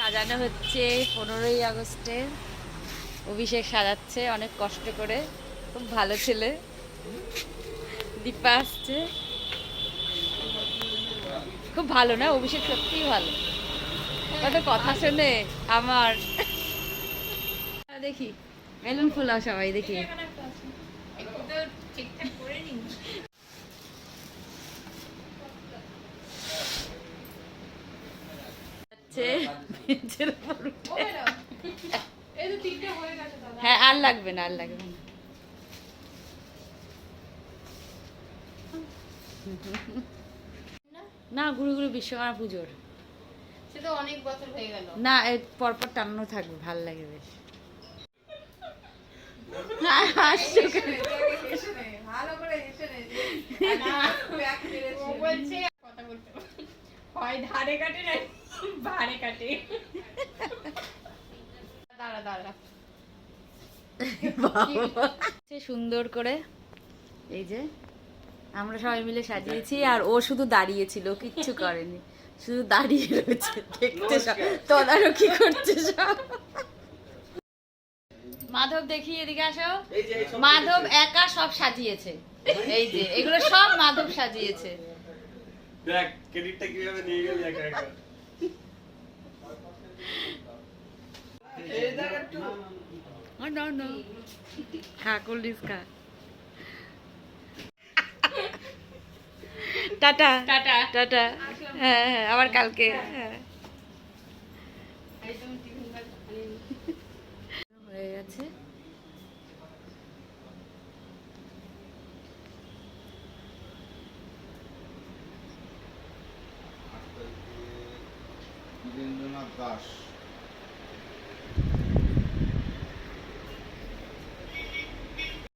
সাজানো হচ্ছে 15ই আগস্টে। অভিষেক সাজাচ্ছে অনেক কষ্ট করে, খুব ভালো ছেলে। দীপা আসছে, খুব ভালো না অভিষেক, সত্যিই ভালো। কত কথা শোনে আমার। দেখি বেলুন ফুলাও সবাই, দেখি হ্যাঁ, আর লাগবে না, আর লাগবে না। না, ঘুরে ঘুরে বিশ্বকর্মা পুজোর সে তো অনেক বছর হয়ে গেল। না, এর পরপর টানানো থাকবে, ভাল লাগে বেশ। ভালো করে হেসে নে। ও বলছে কথা বলতে হয় ধারে কাটে না ভারে কাটে। দাঁড়া দাঁড়া, সুন্দর করে এই যে আমরা সবাই মিলে সাজিয়েছি, আর ও শুধু দাঁড়িয়েছিল, কিচ্ছু করেনি, শুধু দাঁড়িয়ে রয়েছে, দেখতে সব তদারকি করছে সব। মাধব, দেখি এদিকে আসো। মাধব একা সব সাজিয়েছে, এই যে এগুলো সব মাধব সাজিয়েছে। দেখ ক্রেডিটটা কিভাবে নিয়ে গেল একা একা। এই দেখ একটু নো নো, খা কোল্ডিস খা। Tata tata tata. হ্যাঁ হ্যাঁ, আবার কালকে। হ্যাঁ, হয়ে গেছে। বীরেন্দ্রনাথ দাস।